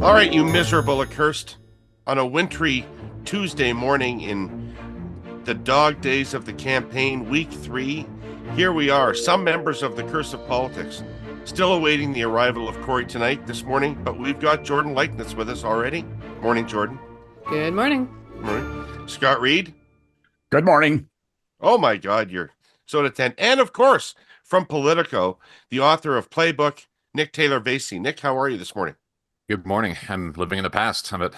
All right, you miserable accursed. On a wintry Tuesday morning in the dog days of the campaign, week 3, here we are, some members of the curse of politics, still awaiting the arrival of Kory Teneycke this morning, but we've got Jordan Leichnitz with us already. Morning, Jordan. Good morning. Morning. Scott Reid. Good morning. Oh my God, you're so attent. And of course, from Politico, the author of Playbook, Nick Taylor-Vasey. Nick, how are you this morning? Good morning. I'm living in the past. I'm at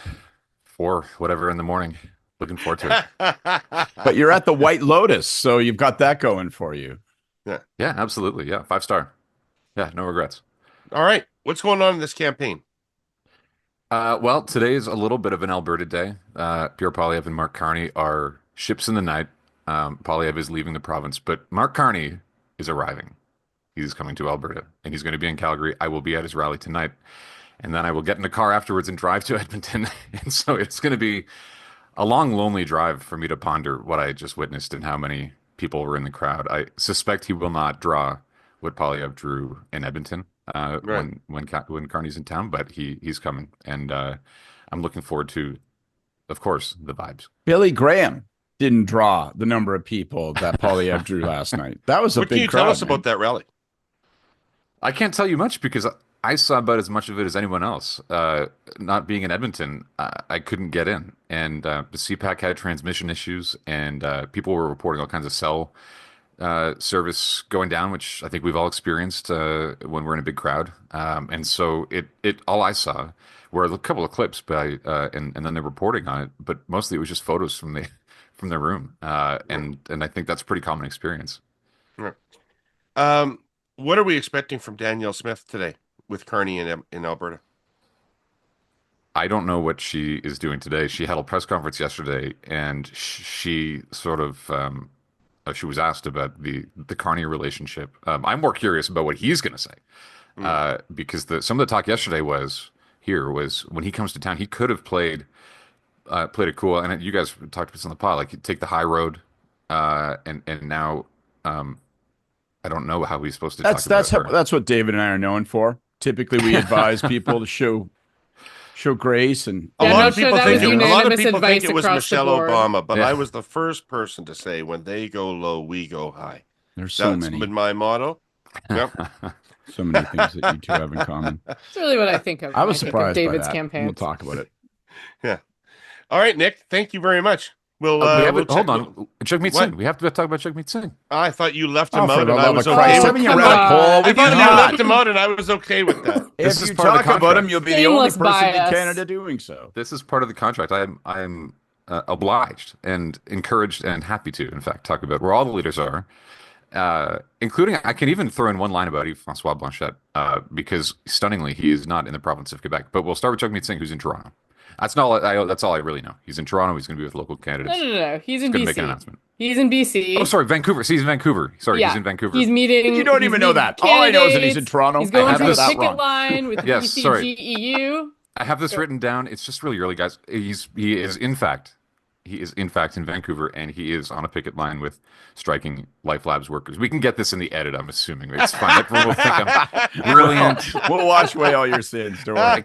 4 whatever in the morning. Looking forward to it. But you're at the White Lotus, so you've got that going for you. Yeah, absolutely. Yeah, 5-star. Yeah, no regrets. All right. What's going on in this campaign? Well, today's a little bit of an Alberta day. Pierre Poilievre and Mark Carney are ships in the night. Poilievre is leaving the province, but Mark Carney is arriving. He's coming to Alberta, and he's going to be in Calgary. I will be at his rally tonight. And then I will get in a car afterwards and drive to Edmonton. And so it's going to be a long, lonely drive for me to ponder what I just witnessed and how many people were in the crowd. I suspect he will not draw what Poilievre drew in Edmonton when Carney's in town, but he's coming. And I'm looking forward to, of course, the vibes. Billy Graham didn't draw the number of people that Poilievre drew last night. That was a big crowd. What can you tell us about that rally? I can't tell you much because I saw about as much of it as anyone else. Not being in Edmonton, I couldn't get in. And the CPAC had transmission issues, and people were reporting all kinds of cell service going down, which I think we've all experienced when we're in a big crowd. And so it all I saw were a couple of clips, but and then they're reporting on it. But mostly it was just photos from the room, and I think that's a pretty common experience. Right. What are we expecting from Danielle Smith today with Carney in Alberta? I don't know what she is doing today. She had a press conference yesterday, and she sort of she was asked about the Carney relationship. I'm more curious about what he's going to say, because some of the talk yesterday was when he comes to town, he could have played it cool, and you guys talked about this on the pod, like take the high road, and now I don't know how he's supposed to talk about her. That's what David and I are known for. Typically, we advise people to show grace, and a lot of people think it was Michelle Obama, but yeah. I was the first person to say, when they go low, we go high. There's so many. That's been my motto. Yep. So many things that you two have in common. That's really what I think of. I was surprised by David's that. campaign. We'll talk about it. Yeah. All right, Nick. Thank you very much. Hold on, Jagmeet Singh. We have to talk about Jagmeet Singh. I thought you left him out, and I was okay with you that. I thought you left him out, and I was okay with that. If you talk about him, you'll be the only person in Canada doing so. This is part of the contract. I am obliged and encouraged and happy to, in fact, talk about where all the leaders are, including, I can even throw in one line about Yves-François Blanchet, because stunningly, he is not in the province of Quebec. But we'll start with Jagmeet Singh, who's in Toronto. That's all I really know. He's in Toronto. He's going to be with local candidates. No. He's in BC. Make an announcement. He's in BC. Oh, sorry, Vancouver. He's in Vancouver. Sorry, yeah. He's in Vancouver. He's meeting. You don't even know that. All I know is that he's in Toronto. He's going through the picket wrong. line with the BCGEU. I have this written down. It's just really early, guys. He is in fact in Vancouver, and he is on a picket line with striking Life Labs workers. We can get this in the edit, I'm assuming. It's fine. Everyone will think I'm brilliant. We'll wash away all your sins. Don't worry.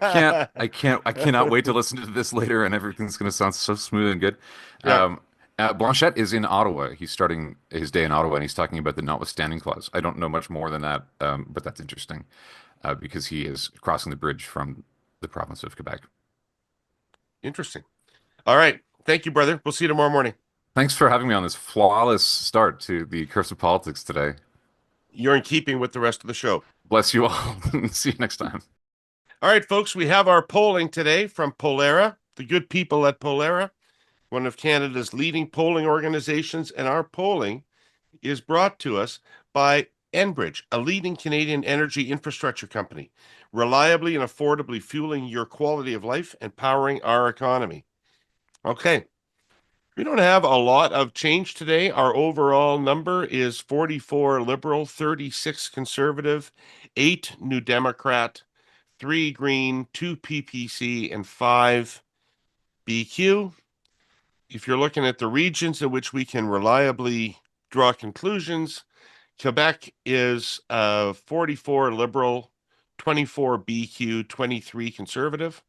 I cannot wait to listen to this later, and everything's going to sound so smooth and good. Yeah. Blanchet is in Ottawa. He's starting his day in Ottawa, and he's talking about the notwithstanding clause. I don't know much more than that, but that's interesting, because he is crossing the bridge from the province of Quebec. Interesting. All right. Thank you, brother. We'll see you tomorrow morning. Thanks for having me on this flawless start to the Curse of Politics today. You're in keeping with the rest of the show. Bless you all. See you next time. All right, folks, we have our polling today from Polera, the good people at Polera, one of Canada's leading polling organizations, and our polling is brought to us by Enbridge, a leading Canadian energy infrastructure company, reliably and affordably fueling your quality of life and powering our economy. Okay, we don't have a lot of change today. Our overall number is 44 Liberal, 36 Conservative, 8 New Democrat, 3 Green, 2 PPC, and 5 BQ. If you're looking at the regions in which we can reliably draw conclusions, Quebec is 44 Liberal, 24 BQ, 23 Conservative.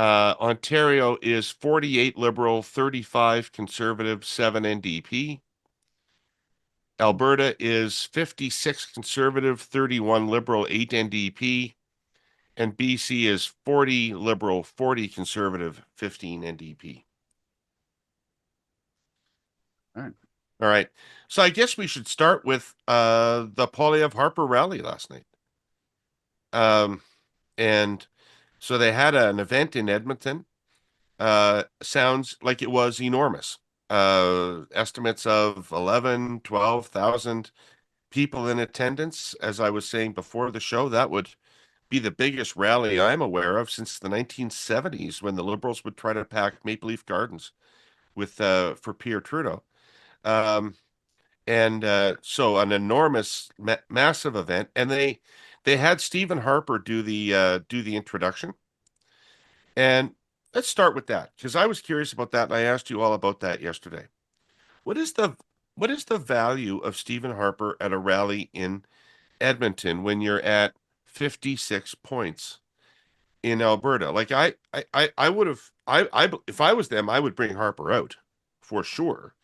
Ontario is 48 Liberal, 35 Conservative, 7 NDP. Alberta is 56 Conservative, 31 Liberal, 8 NDP. And BC is 40 Liberal, 40 Conservative, 15 NDP. All right. All right. So I guess we should start with the Poilievre Harper rally last night. And so they had an event in Edmonton. Sounds like it was enormous. Estimates of 11, 12,000 people in attendance. As I was saying before the show, that would be the biggest rally I'm aware of since the 1970s, when the Liberals would try to pack Maple Leaf Gardens with for Pierre Trudeau. So an enormous, massive event, and they had Stephen Harper do the introduction. And let's start with that, because I was curious about that, and I asked you all about that yesterday. What is the value of Stephen Harper at a rally in Edmonton when you're at 56 points in Alberta? Like I would have if I was them, I would bring Harper out for sure,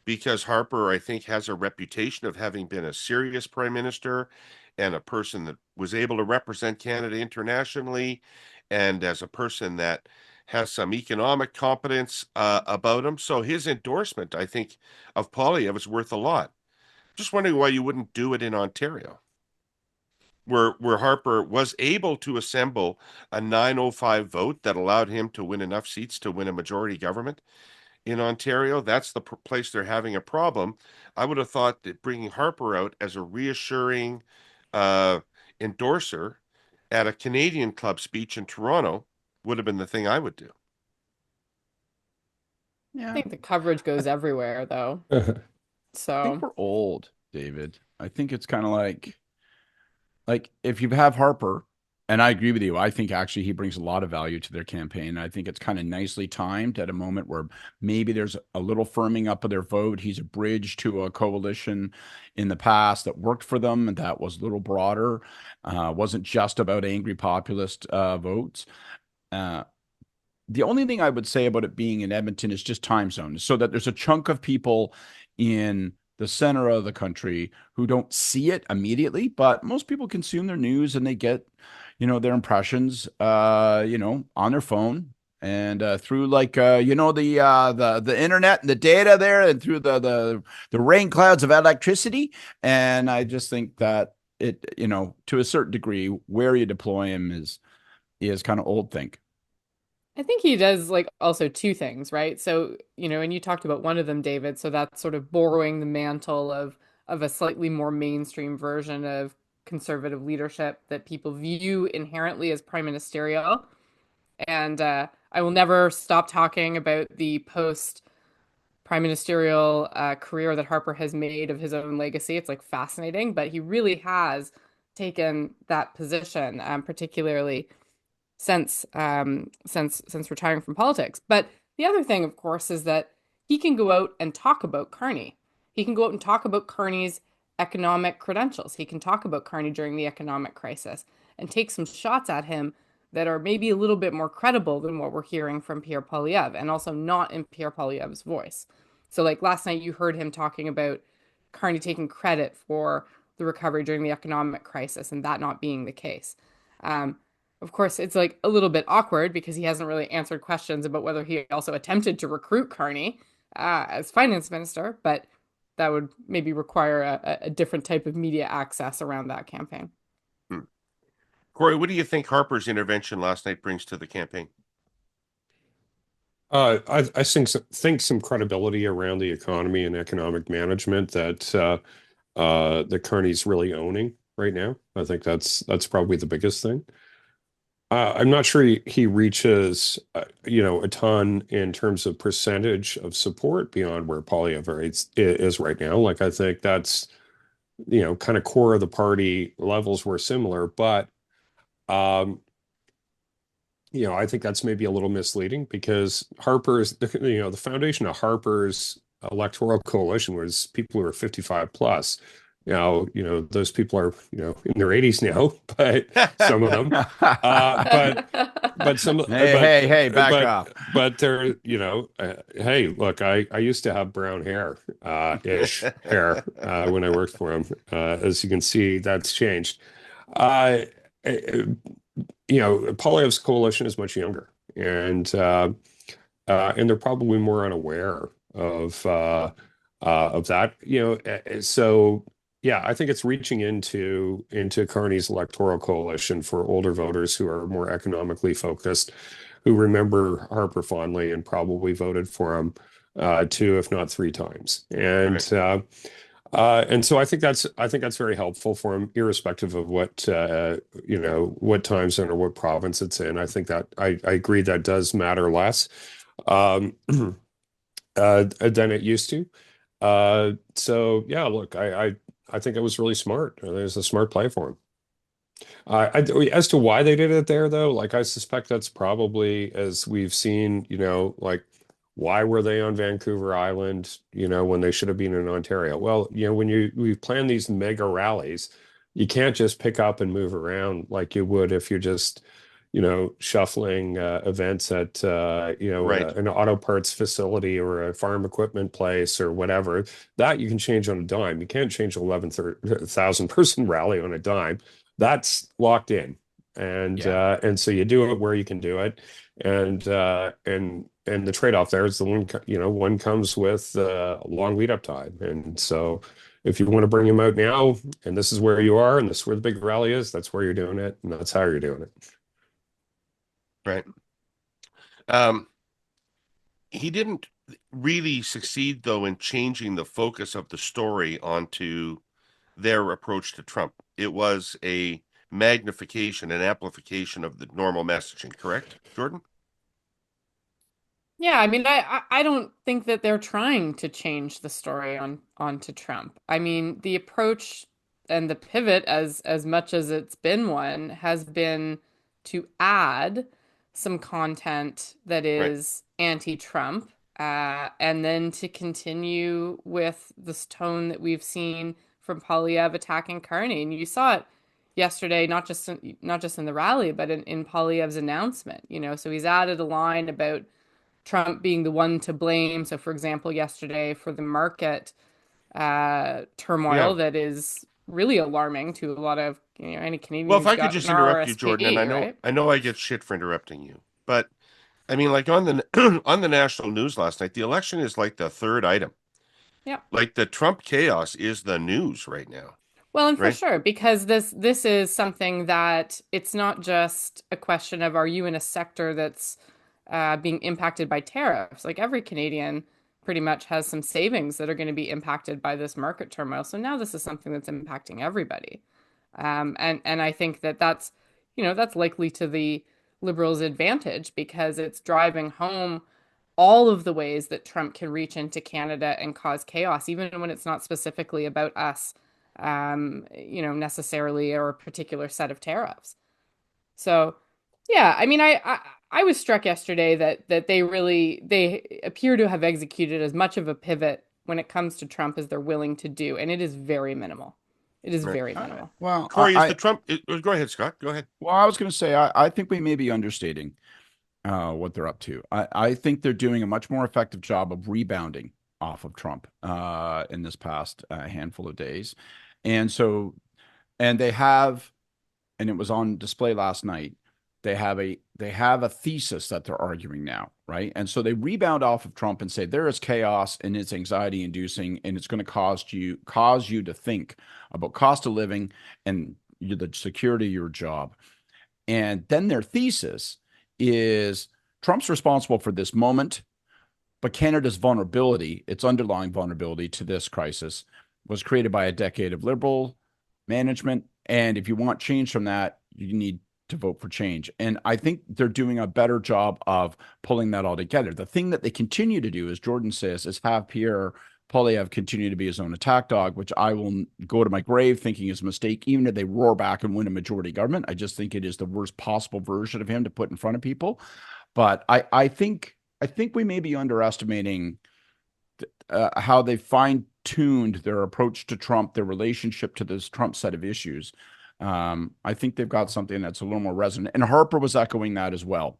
because Harper, I think, has a reputation of having been a serious prime minister and a person that was able to represent Canada internationally, and as a person that has some economic competence about him. So his endorsement, I think, of Poilievre is worth a lot. Just wondering why you wouldn't do it in Ontario, where Harper was able to assemble a 905 vote that allowed him to win enough seats to win a majority government. In Ontario, that's the place they're having a problem. I would have thought that bringing Harper out as a reassuring endorser at a Canadian club speech in Toronto would have been the thing I would do. I think the coverage goes everywhere, though. I think So we're old, David. I think it's kind of like if you have Harper, and I agree with you, I think actually he brings a lot of value to their campaign. I think it's kind of nicely timed at a moment where maybe there's a little firming up of their vote. He's a bridge to a coalition in the past that worked for them and that was a little broader, wasn't just about angry populist votes. The only thing I would say about it being in Edmonton is just time zone, so that there's a chunk of people in the center of the country who don't see it immediately, but most people consume their news and they get, their impressions, on their phone and through the internet and the data there, and through the rain clouds of electricity. And I just think that it, to a certain degree, where you deploy him is kind of old think. I think he does like also two things, right? So, and you talked about one of them, David. So that's sort of borrowing the mantle of a slightly more mainstream version of conservative leadership that people view inherently as prime ministerial. And I will never stop talking about the post prime ministerial career that Harper has made of his own legacy. It's like fascinating, but he really has taken that position, particularly since retiring from politics. But the other thing, of course, is that he can go out and talk about Carney. He can go out and talk about Carney's economic credentials. He can talk about Carney during the economic crisis and take some shots at him that are maybe a little bit more credible than what we're hearing from Pierre Poilievre, and also not in Pierre Poilievre's voice. So like last night, you heard him talking about Carney taking credit for the recovery during the economic crisis and that not being the case. Of course, it's like a little bit awkward because he hasn't really answered questions about whether he also attempted to recruit Carney as finance minister, but that would maybe require a different type of media access around that campaign. Kory, what do you think Harper's intervention last night brings to the campaign? I think some credibility around the economy and economic management that Carney's really owning right now. I think that's probably the biggest thing. I'm not sure he reaches, a ton in terms of percentage of support beyond where Poilievre is right now. Like, I think that's, kind of core of the party levels were similar, but, I think that's maybe a little misleading because the foundation of Harper's electoral coalition was people who are 55 plus. Now, those people are, in their 80s now, but some of them, but some, hey, back up. but they're, hey, look, I used to have brown hair, when I worked for him. As you can see, that's changed. Uh, Poilievre's coalition is much younger, and they're probably more unaware of that. So yeah, I think it's reaching into Carney's electoral coalition for older voters who are more economically focused, who remember Harper fondly and probably voted for him two, if not three times. And so I think that's very helpful for him, irrespective of what time zone or what province it's in. I think that I agree that does matter less um, than it used to. So yeah, look, I think it was really smart. It was a smart play for him. As to why they did it there, though, like I suspect that's probably, as we've seen, like why were they on Vancouver Island, when they should have been in Ontario? Well, when we plan these mega rallies, you can't just pick up and move around like you would if you're just, shuffling events at Right. an auto parts facility or a farm equipment place or whatever. That you can change on a dime. You can't change 11,000 person rally on a dime. That's locked in. And so you do it where you can do it. And the trade-off there is one comes with a long lead up time. And so if you want to bring him out now, and this is where you are, and this is where the big rally is, that's where you're doing it, and that's how you're doing it. Right. He didn't really succeed, though, in changing the focus of the story onto their approach to Trump. It was a magnification and amplification of the normal messaging, correct, Jordan? Yeah, I mean, I don't think that they're trying to change the story onto Trump. I mean, the approach and the pivot, as much as it's been one, has been to add some content that Right. is anti-Trump, and then to continue with this tone that we've seen from Poilievre attacking Carney. And you saw it yesterday, not just in the rally, but in Poilievre's announcement. So he's added a line about Trump being the one to blame. So, for example, yesterday for the market turmoil Yeah. that is really alarming to a lot of any Well, Canadian if who's I could got an just interrupt you, Jordan, and RRSP, right? I know I get shit for interrupting you, but I mean, like on the on the national news last night, the election is like the third item. Yeah. Like the Trump chaos is the news right now, Well, and for right? sure, because this is something that it's not just a question of are you in a sector that's being impacted by tariffs. Like every Canadian pretty much has some savings that are going to be impacted by this market turmoil. So now this is something that's impacting everybody. And I think that that's likely to the Liberals' advantage because it's driving home all of the ways that Trump can reach into Canada and cause chaos, even when it's not specifically about us, necessarily or a particular set of tariffs. So, yeah, I mean, I was struck yesterday that they appear to have executed as much of a pivot when it comes to Trump as they're willing to do, and it is very minimal. It is Right. very minimal. Well, Kory, is the Trump? Go ahead, Scott. Go ahead. I was going to say, I think we may be understating what they're up to. I think they're doing a much more effective job of rebounding off of Trump in this past handful of days. And so, and they have, and it was on display last night, they have a thesis that they're arguing now, right? And so they rebound off of Trump and say there is chaos and it's anxiety inducing and it's going to cause you to think about cost of living and the security of your job. And then their thesis is Trump's responsible for this moment, but Canada's vulnerability, its underlying vulnerability to this crisis, was created by a decade of Liberal management. And if you want change from that, you need to vote for change. And I think they're doing a better job of pulling that all together. The thing that they continue to do, as Jordan says, is have Pierre Poilievre continue to be his own attack dog, which I will go to my grave thinking is a mistake, even if they roar back and win a majority government. I just think it is the worst possible version of him to put in front of people. But I think we may be underestimating how they find tuned their approach to Trump, their relationship to this Trump set of issues, I think they've got something that's a little more resonant. And Harper was echoing that as well.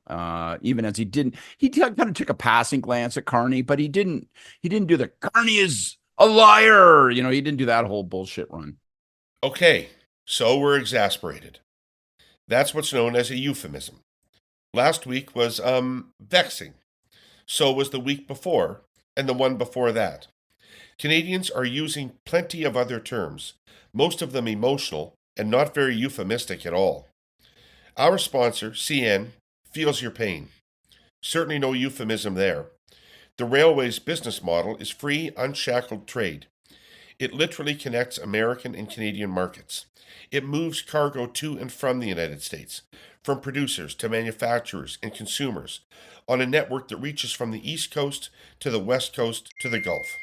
Even as he kind of took a passing glance at Carney, but he didn't do the Carney is a liar. He didn't do that whole bullshit run. Okay, so we're exasperated. That's what's known as a euphemism. Last week was vexing. So was the week before, and the one before that. Canadians are using plenty of other terms, most of them emotional and not very euphemistic at all. Our sponsor, CN, feels your pain. Certainly no euphemism there. The railway's business model is free, unshackled trade. It literally connects American and Canadian markets. It moves cargo to and from the United States, from producers to manufacturers and consumers, on a network that reaches from the East Coast to the West Coast to the Gulf.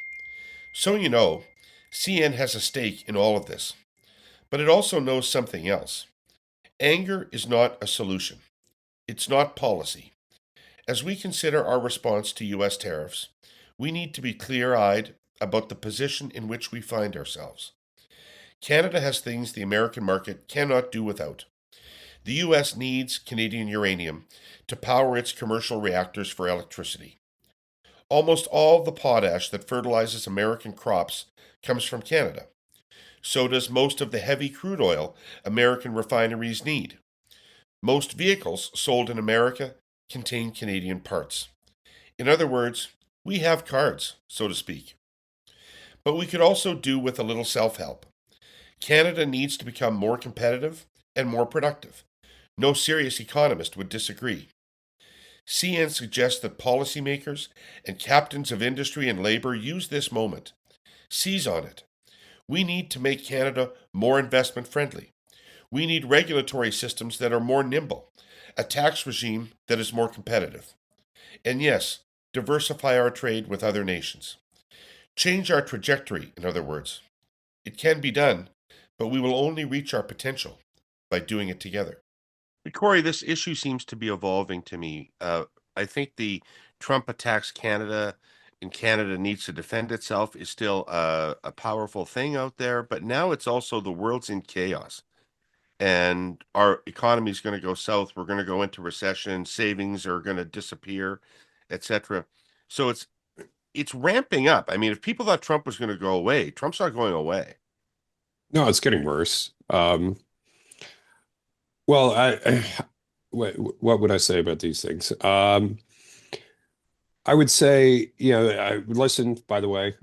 So you know, CN has a stake in all of this. But it also knows something else. Anger is not a solution. It's not policy. As we consider our response to U.S. tariffs, we need to be clear-eyed about the position in which we find ourselves. Canada has things the American market cannot do without. The U.S. needs Canadian uranium to power its commercial reactors for electricity. Almost all the potash that fertilizes American crops comes from Canada. So does most of the heavy crude oil American refineries need. Most vehicles sold in America contain Canadian parts. In other words, we have cards, so to speak. But we could also do with a little self-help. Canada needs to become more competitive and more productive. No serious economist would disagree. CN suggests that policymakers and captains of industry and labor use this moment. Seize on it. We need to make Canada more investment friendly. We need regulatory systems that are more nimble, a tax regime that is more competitive. And yes, diversify our trade with other nations. Change our trajectory, in other words. It can be done, but we will only reach our potential by doing it together. Kory, this issue seems to be evolving to me. I think the Trump attacks Canada and Canada needs to defend itself is still a powerful thing out there, but now it's also the world's in chaos. And our economy is going to go south. We're going to go into recession. Savings are going to disappear, etc. So it's ramping up. I mean, if people thought Trump was going to go away, Trump's not going away. No, it's getting worse. Well, what would I say about these things? I would say, I listened, by the way,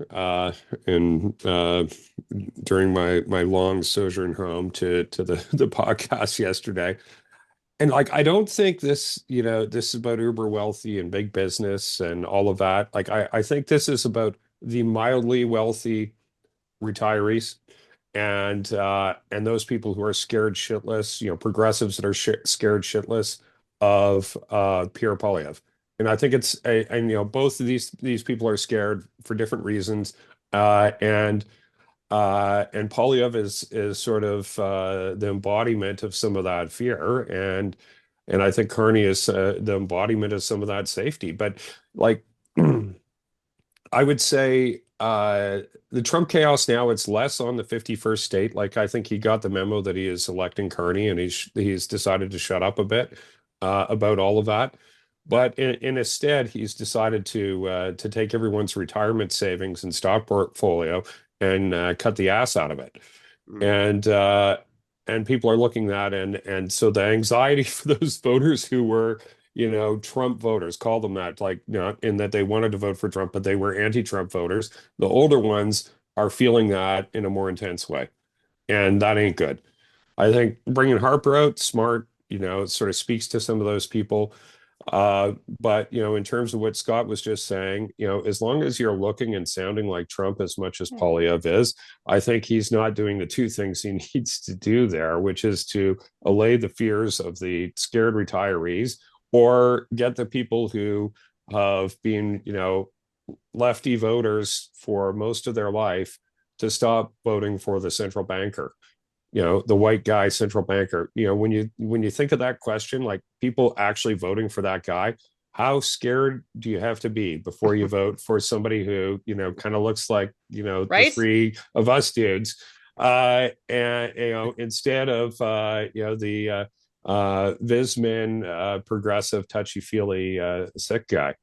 during my long sojourn home to the podcast yesterday. And I don't think this is about uber wealthy and big business and all of that. I think this is about the mildly wealthy retirees and those people who are scared shitless, progressives that are scared shitless of Pierre Poilievre. And I think both of these people are scared for different reasons. And Poilievre is sort of the embodiment of some of that fear. And I think Carney is the embodiment of some of that safety. But I would say the Trump chaos now, it's less on the 51st state. I think he got the memo that he is electing Carney, and he's decided to shut up a bit about all of that. But in his stead, he's decided to take everyone's retirement savings and stock portfolio and cut the ass out of it. And people are looking at that, and so the anxiety for those voters who were Trump voters, call them that, in that they wanted to vote for Trump, but they were anti-Trump voters. The older ones are feeling that in a more intense way, and that ain't good. I think bringing Harper out, smart, it sort of speaks to some of those people. But in terms of what Scott was just saying, as long as you're looking and sounding like Trump as much as Poilievre is, I think he's not doing the two things he needs to do there, which is to allay the fears of the scared retirees or get the people who have been, lefty voters for most of their life to stop voting for the central banker. The white guy central banker. When you think of that question, people actually voting for that guy, how scared do you have to be before you vote for somebody who, kind of looks like, the Right? three of us dudes, and instead of the Visman progressive touchy-feely sick guy.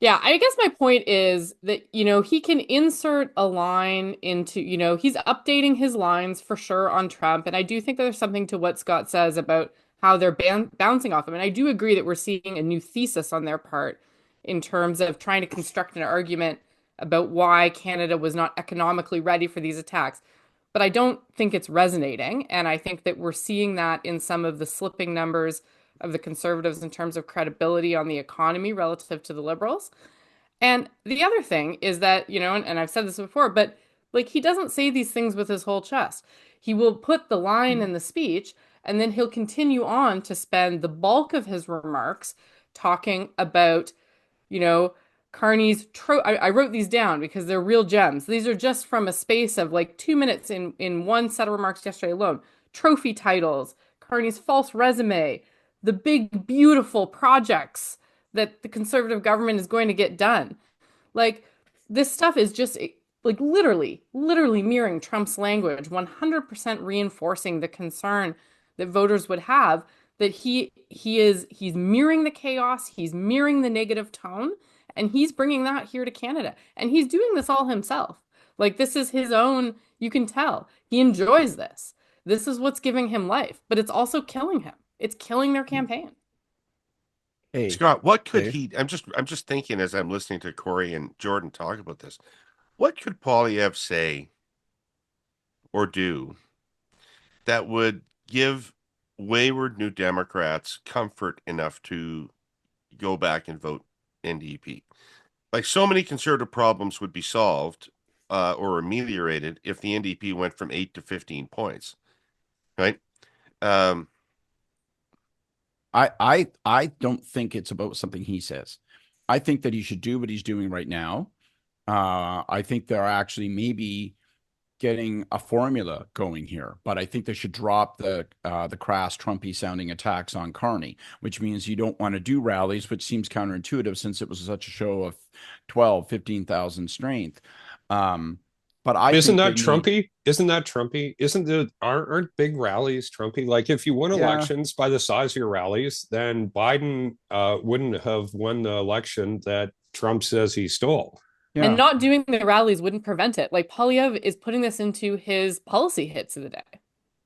Yeah, I guess my point is that, he can insert a line into, he's updating his lines for sure on Trump. And I do think that there's something to what Scott says about how they're bouncing off him. And I do agree that we're seeing a new thesis on their part in terms of trying to construct an argument about why Canada was not economically ready for these attacks. But I don't think it's resonating. And I think that we're seeing that in some of the slipping numbers of the Conservatives in terms of credibility on the economy relative to the Liberals. And the other thing is that, and I've said this before, but like he doesn't say these things with his whole chest. He will put the line in the speech and then he'll continue on to spend the bulk of his remarks talking about, you know, Carney's I wrote these down because they're real gems. These are just from a space of like 2 minutes in one set of remarks yesterday alone. Trophy titles, Carney's false resume, the big, beautiful projects that the conservative government is going to get done. Like, this stuff is just like literally mirroring Trump's language, 100% reinforcing the concern that voters would have that he's mirroring the chaos, he's mirroring the negative tone, and he's bringing that here to Canada. And he's doing this all himself. Like, this is his own, you can tell. He enjoys this. This is what's giving him life, but it's also killing him. It's killing their campaign. Hey, Scott, what could Dave? I'm just thinking as I'm listening to Kory and Jordan talk about this. What could Poilievre say or do that would give wayward New Democrats comfort enough to go back and vote NDP? Like, so many conservative problems would be solved or ameliorated if the NDP went from 8 to 15 points, right? I don't think it's about something he says. I think that he should do what he's doing right now. I think they're actually maybe getting a formula going here, but I think they should drop the crass Trumpy sounding attacks on Carney, which means you don't want to do rallies, which seems counterintuitive since it was such a show of 12, 15,000 strength. But I Isn't think that they need, Trumpy? Isn't that Trumpy? Aren't big rallies Trumpy? Like, if you win yeah, elections by the size of your rallies, then Biden wouldn't have won the election that Trump says he stole. And yeah. not doing the rallies wouldn't prevent it. Like, Poilievre is putting this into his policy hits of the day.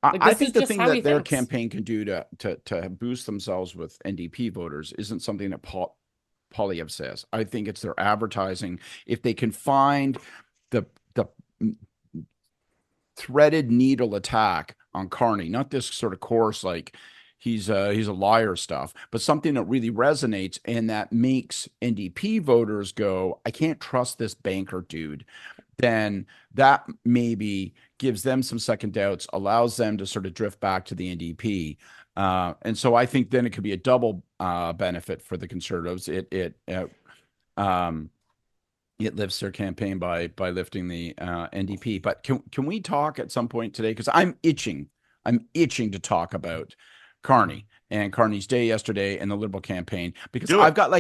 Like, I this is think the just thing how he that their thinks. campaign can do to boost themselves with NDP voters isn't something that Poilievre says. I think it's their advertising. If they can find the threaded needle attack on Carney, not this sort of course like he's a liar stuff, but something that really resonates and that makes NDP voters go, I can't trust this banker dude, then that maybe gives them some second doubts, allows them to sort of drift back to the NDP. And so I think then it could be a double benefit for the Conservatives. It lifts their campaign by lifting the NDP. But can we talk at some point today? Because I'm itching to talk about Carney and Carney's day yesterday and the Liberal campaign, because I got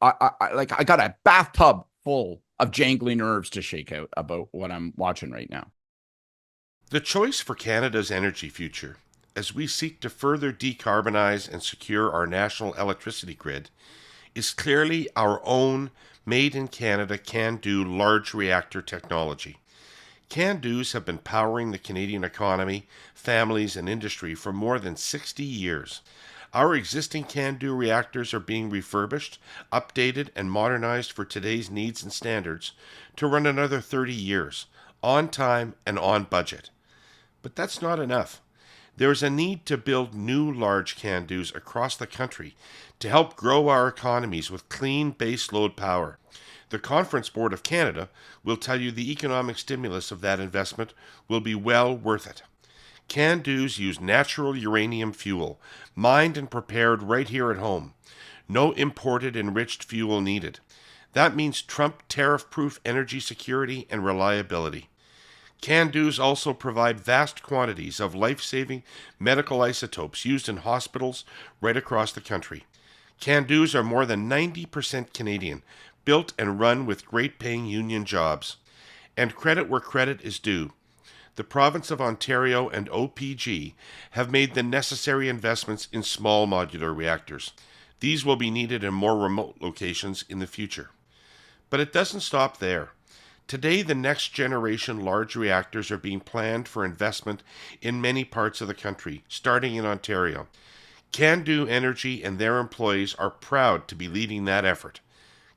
a bathtub full of jangly nerves to shake out about what I'm watching right now. The choice for Canada's energy future, as we seek to further decarbonize and secure our national electricity grid, is clearly our own made-in-Canada CANDO large reactor technology. CANDOs have been powering the Canadian economy, families, and industry for more than 60 years. Our existing CANDO reactors are being refurbished, updated, and modernized for today's needs and standards to run another 30 years, on time and on budget. But that's not enough. There is a need to build new large CANDOs across the country to help grow our economies with clean baseload power. The Conference Board of Canada will tell you the economic stimulus of that investment will be well worth it. CANDOs use natural uranium fuel, mined and prepared right here at home. No imported enriched fuel needed. That means Trump tariff-proof energy security and reliability. Can-dos also provide vast quantities of life-saving medical isotopes used in hospitals right across the country. Can-dos are more than 90% Canadian, built and run with great-paying union jobs. And credit where credit is due. The province of Ontario and OPG have made the necessary investments in small modular reactors. These will be needed in more remote locations in the future. But it doesn't stop there. Today, the next generation large reactors are being planned for investment in many parts of the country, starting in Ontario. Can-Do Energy and their employees are proud to be leading that effort.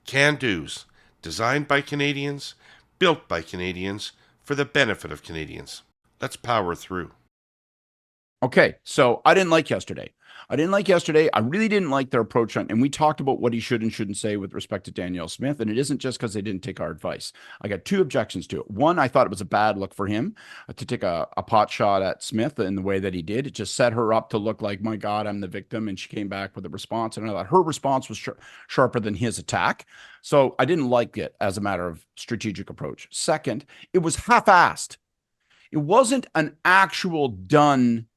Can-Dos, designed by Canadians, built by Canadians, for the benefit of Canadians. Let's power through. Okay, so I didn't like yesterday. I really didn't like their approach on, and we talked about what he should and shouldn't say with respect to Danielle Smith, and it isn't just because they didn't take our advice. I got two objections to it. One, I thought it was a bad look for him to take a pot shot at Smith in the way that he did. It just set her up to look like, my God, I'm the victim, and she came back with a response, and I thought her response was sharper than his attack. So I didn't like it as a matter of strategic approach. Second, it was half-assed. It wasn't an actual done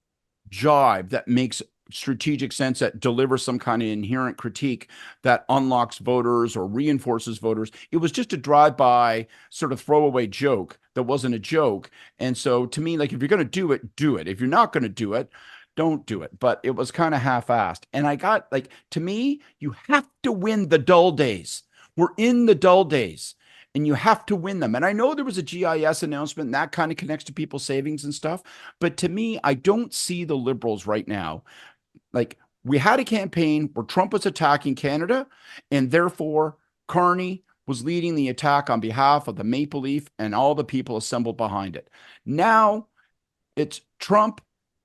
jibe that makes strategic sense, that delivers some kind of inherent critique that unlocks voters or reinforces voters. It was just a drive-by sort of throwaway joke that wasn't a joke. And so to me, like, if you're going to do it, do it. If you're not going to do it, don't do it. But it was kind of half-assed. And I got, like, to me, you have to win the dull days. We're in the dull days, and you have to win them. And I know there was a GIS announcement, and that kind of connects to people's savings and stuff. But to me, I don't see the Liberals right now. Like, we had a campaign where Trump was attacking Canada, and therefore Carney was leading the attack on behalf of the Maple Leaf and all the people assembled behind it. Now it's Trump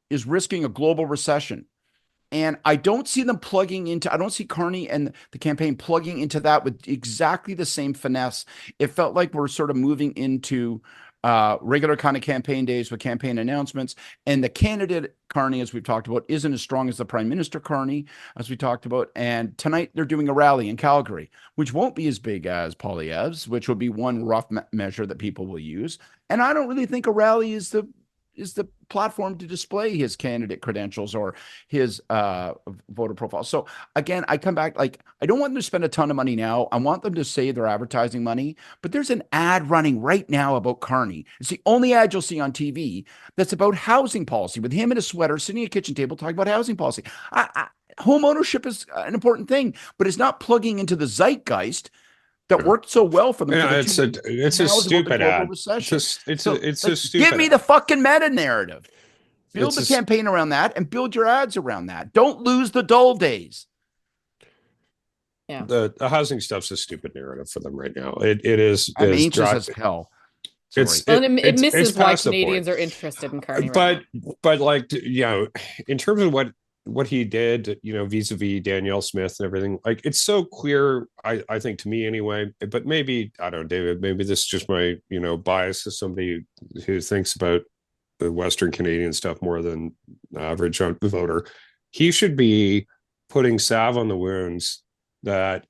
is risking a global recession. And I don't see them I don't see Carney and the campaign plugging into that with exactly the same finesse. It felt like we're sort of moving into regular kind of campaign days with campaign announcements. And the candidate Carney, as we've talked about, isn't as strong as the Prime Minister Carney, as we talked about. And tonight they're doing a rally in Calgary, which won't be as big as Poilievre's, which will be one rough measure that people will use. And I don't really think a rally is the platform to display his candidate credentials or his voter profile. So again, I come back, like, I don't want them to spend a ton of money now. I want them to save their advertising money, but there's an ad running right now about Carney. It's the only ad you'll see on TV that's about housing policy, with him in a sweater, sitting at a kitchen table talking about housing policy. Home ownership is an important thing, but it's not plugging into the zeitgeist that worked so well for them. Yeah, it's a stupid ad. Recession. It's a stupid. Give me the fucking meta narrative. Build the campaign around that and build your ads around that. Don't lose the dull days. Yeah, the housing stuff's a stupid narrative for them right now. It is. I'm anxious as hell. It misses why Canadians are interested in Carney. But like, you know, in terms of what he did, you know, vis-a-vis Danielle Smith and everything, like, it's so clear, I think, to me anyway, but maybe, I don't know, David, maybe this is just my, you know, bias as somebody who thinks about the Western Canadian stuff more than average voter. He should be putting salve on the wounds that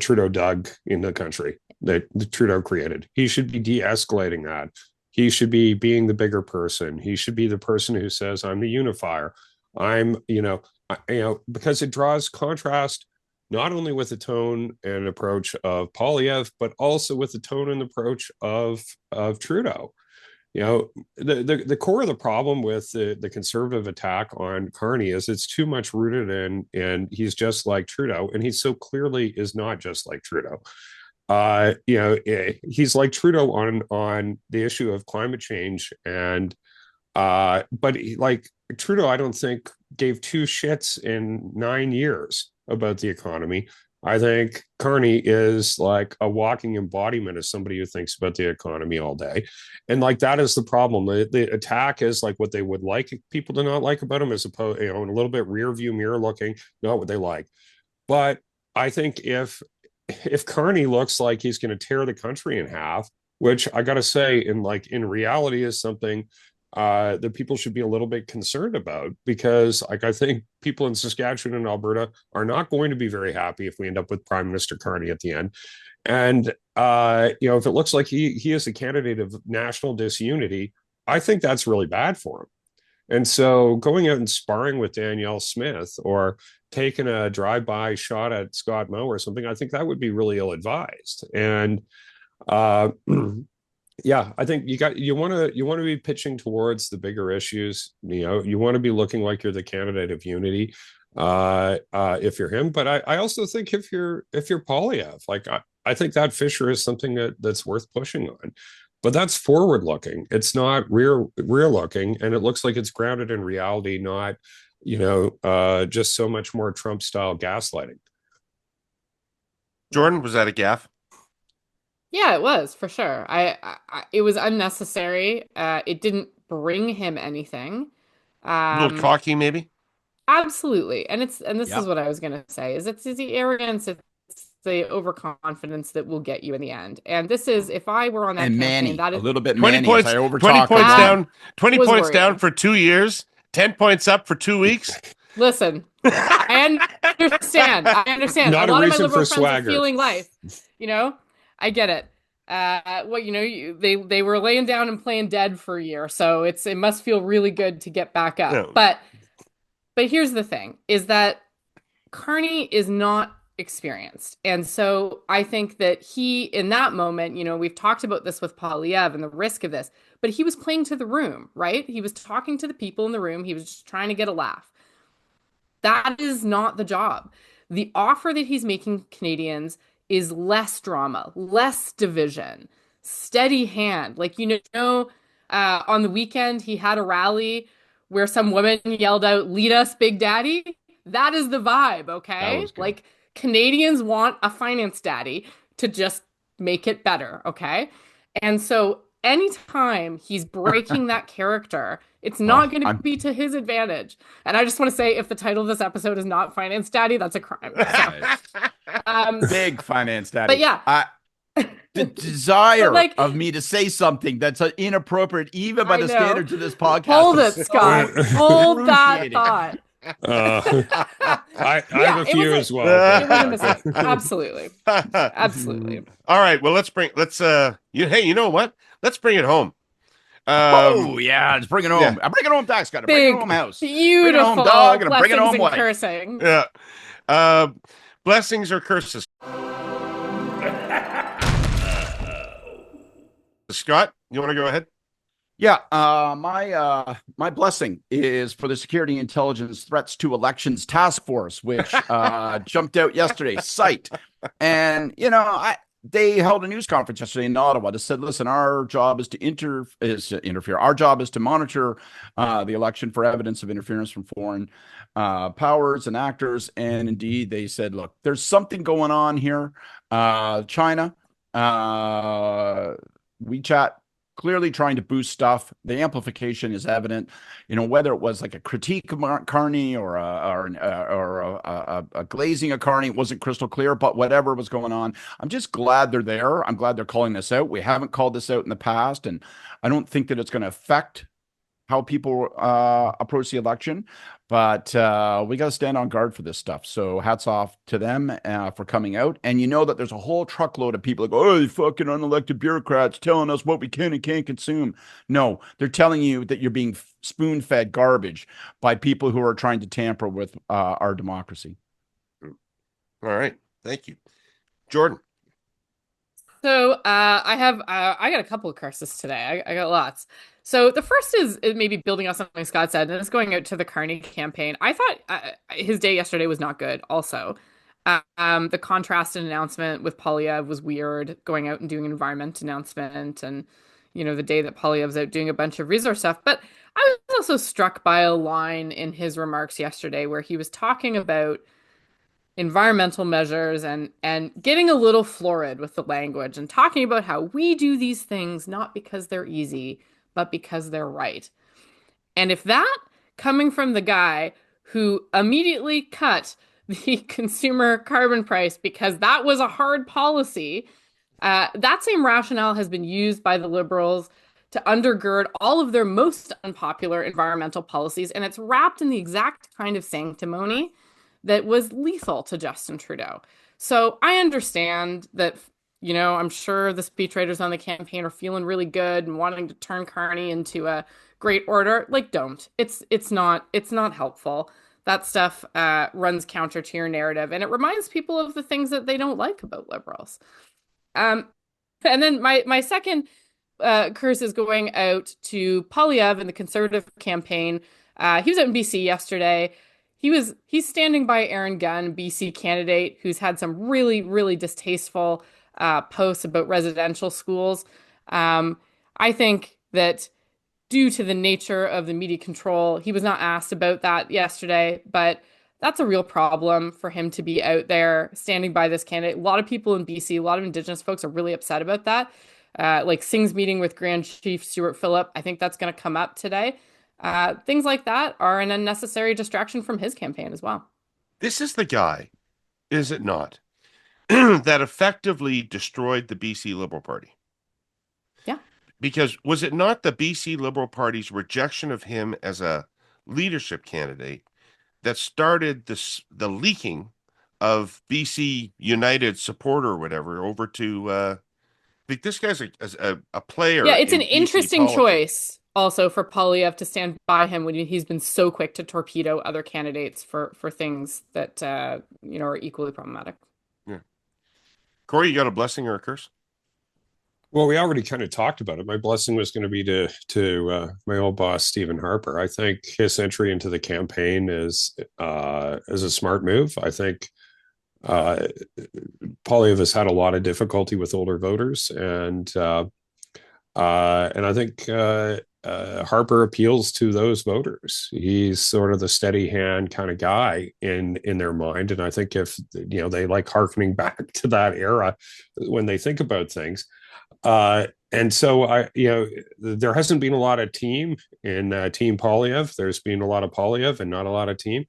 Trudeau dug in the country, that Trudeau created. He should be de-escalating that. He should be being the bigger person. He should be the person who says, I'm the unifier. I'm, because it draws contrast not only with the tone and approach of Poilievre, but also with the tone and approach of Trudeau. You know, the core of the problem with the conservative attack on Carney is it's too much rooted in, and he's just like Trudeau, and he so clearly is not just like Trudeau. He's like Trudeau on the issue of climate change, and but like Trudeau, I don't think gave two shits in 9 years about the economy. I think Carney is like a walking embodiment of somebody who thinks about the economy all day, and like that is the problem. The attack is like what they would like people to not like about him, as opposed, a little bit rear view mirror looking, not what they like. But I think if Carney looks like he's going to tear the country in half, which I got to say, in reality, is something that people should be a little bit concerned about, because like I think people in Saskatchewan and Alberta are not going to be very happy if we end up with Prime Minister Carney at the end. And if it looks like he is a candidate of national disunity, I think that's really bad for him. And so going out and sparring with Danielle Smith or taking a drive-by shot at Scott Moe or something, I think that would be really ill-advised. And uh, yeah, I think you want to be pitching towards the bigger issues. You want to be looking like you're the candidate of unity, if you're him. But I also think if you're Polyev, like I think that Fisher is something that's worth pushing on. But that's forward looking. It's not rear looking, and it looks like it's grounded in reality, not just so much more Trump style gaslighting. Jordan, was that a gaffe? Yeah, it was for sure. It was unnecessary. It didn't bring him anything. A little cocky, maybe. Absolutely. And this Yep. is what I was gonna say, is it's the arrogance, it's the overconfidence that will get you in the end. And this is, if I were on that And campaign, Manny, that a is little bit 20 Manny. points, I 20 overtalked points him. down, 20 was points down worrying. for 2 years, 10 points up for 2 weeks. Listen, I understand. Not A a lot of my reason liberal for friends are swagger. feeling life. I get it. They were laying down and playing dead for a year, so it must feel really good to get back up. No. But here's the thing: is that Carney is not experienced, and so I think that he, in that moment, we've talked about this with Polyev and the risk of this, but he was playing to the room, right? He was talking to the people in the room. He was just trying to get a laugh. That is not the job. The offer that he's making Canadians is less drama, less division, steady hand. Like, on the weekend, he had a rally where some woman yelled out, "Lead us, Big Daddy." That is the vibe, That okay? was good. Like, Canadians want a finance daddy to just make it better, okay? And so anytime he's breaking that character, it's not going to I'm be to his advantage. And I just want to say, if the title of this episode is not Finance Daddy, that's a crime. big finance daddy. But yeah. The desire But, of me to say something that's inappropriate, even by I the know. standards of this podcast. Hold is it, Scott. so Hold that excruciating. thought. I Yeah, have a it few was as well. It was a but- mistake. Absolutely. Absolutely. All right, well, you know what? Let's bring it home. Oh yeah, let's bring it home. yeah. I'm bringing home tax cut. Bring it Big, home house. beautiful home, dog, and I'm bringing blessings home and wife. cursing. Yeah. Blessings or curses? Scott, you want to go ahead? Yeah, my blessing is for the Security Intelligence Threats to Elections Task Force, which jumped out yesterday, site. And they held a news conference yesterday in Ottawa that said, listen, our job is to interfere. Our job is to monitor the election for evidence of interference from foreign powers and actors. And indeed, they said, look, there's something going on here. China, WeChat, clearly trying to boost stuff. The amplification is evident. Whether it was like a critique of Carney or a glazing of Carney, it wasn't crystal clear. But whatever was going on, I'm just glad they're there. I'm glad they're calling this out. We haven't called this out in the past, and I don't think that it's going to affect how people approach the election. But we got to stand on guard for this stuff. So hats off to them for coming out. And that there's a whole truckload of people that go, oh, you fucking unelected bureaucrats telling us what we can and can't consume. No, they're telling you that you're being spoon-fed garbage by people who are trying to tamper with our democracy. All right. Thank you. Jordan. So I got a couple of curses today. I got lots. So the first is maybe building on something Scott said, and it's going out to the Carney campaign. I thought his day yesterday was not good. Also, the contrasted announcement with Polyev was weird. Going out and doing an environment announcement, and the day that Polyev's out doing a bunch of resource stuff. But I was also struck by a line in his remarks yesterday where he was talking about environmental measures and getting a little florid with the language and talking about how we do these things not because they're easy, but because they're right. And if that, coming from the guy who immediately cut the consumer carbon price because that was a hard policy, that same rationale has been used by the Liberals to undergird all of their most unpopular environmental policies, and it's wrapped in the exact kind of sanctimony that was lethal to Justin Trudeau. So I understand that, I'm sure the speechwriters on the campaign are feeling really good and wanting to turn Carney into a great orator. Like, don't. It's not helpful. That stuff runs counter to your narrative, and it reminds people of the things that they don't like about Liberals. And then my second curse is going out to Poilievre in the Conservative campaign. He was out in BC yesterday. He's standing by Aaron Gunn, BC candidate, who's had some really, really distasteful posts about residential schools. I think that due to the nature of the media control, he was not asked about that yesterday, but that's a real problem for him to be out there standing by this candidate. A lot of people in BC, a lot of Indigenous folks are really upset about that. Like Singh's meeting with Grand Chief Stuart Phillip, I think that's going to come up today. Things like that are an unnecessary distraction from his campaign as well. This is the guy, is it not, that effectively destroyed the BC Liberal Party? Yeah. Because was it not the BC Liberal Party's rejection of him as a leadership candidate that started the leaking of BC United supporter or whatever over to like this guy's a player. Yeah, it's an BC interesting politics. choice also for Poilievre to stand by him when he's been so quick to torpedo other candidates for things that are equally problematic. Yeah. Kory, you got a blessing or a curse? Well, we already kind of talked about it. My blessing was going to be to my old boss, Stephen Harper. I think his entry into the campaign is a smart move. I think Poilievre has had a lot of difficulty with older voters, and I think Harper appeals to those voters. He's sort of the steady hand kind of guy in their mind, and I think if they like hearkening back to that era when they think about things. And so there hasn't been a lot of team in Team Poilievre. There's been a lot of Poilievre and not a lot of team.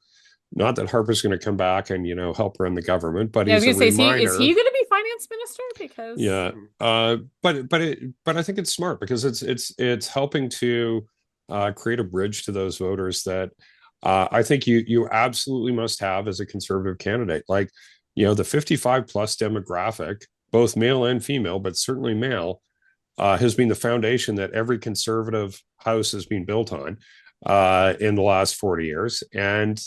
Not that Harper's going to come back and run the government, but he's a reminder. Is he going to be finance minister? Because but I think it's smart because it's helping to create a bridge to those voters that I think you absolutely must have as a conservative candidate. Like the 55 plus demographic, both male and female, but certainly male, has been the foundation that every conservative house has been built on in the last 40 years. And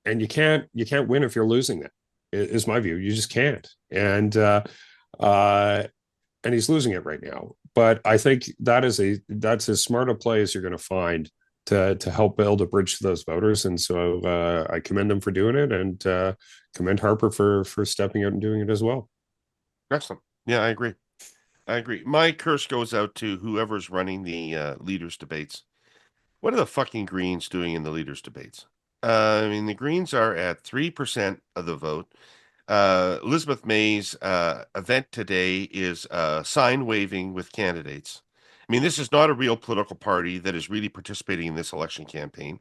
you can't win if you're losing that, is my view. You just can't. And he's losing it right now. But I think that's as smart a play as you're going to find to help build a bridge to those voters. And so I commend them for doing it, and commend Harper for stepping out and doing it as well. Excellent. Yeah, I agree. My curse goes out to whoever's running the leaders debates. What are the fucking Greens doing in the leaders debates? The Greens are at 3% of the vote. Elizabeth May's event today is sign waving with candidates. This is not a real political party that is really participating in this election campaign.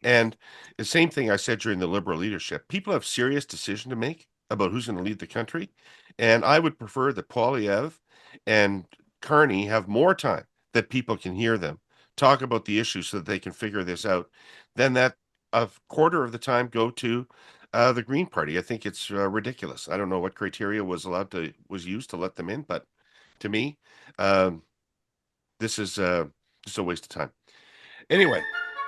And the same thing I said during the Liberal leadership, people have serious decision to make about who's going to lead the country. And I would prefer that Poilievre and Carney have more time that people can hear them talk about the issues so that they can figure this out, than that a quarter of the time go to the Green Party. I think it's ridiculous. I don't know what criteria was used to let them in, but to me, this is just a waste of time. Anyway,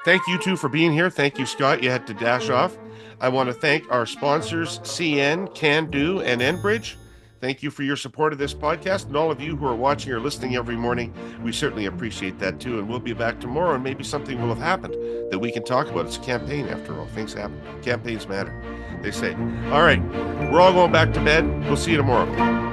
thank you two for being here. Thank you, Scott. You had to dash off. I want to thank our sponsors, CN, Can Do, and Enbridge. Thank you for your support of this podcast, and all of you who are watching or listening every morning. We certainly appreciate that too. And we'll be back tomorrow, and maybe something will have happened that we can talk about. It's a campaign, after all. Things happen. Campaigns matter, they say. All right, we're all going back to bed. We'll see you tomorrow.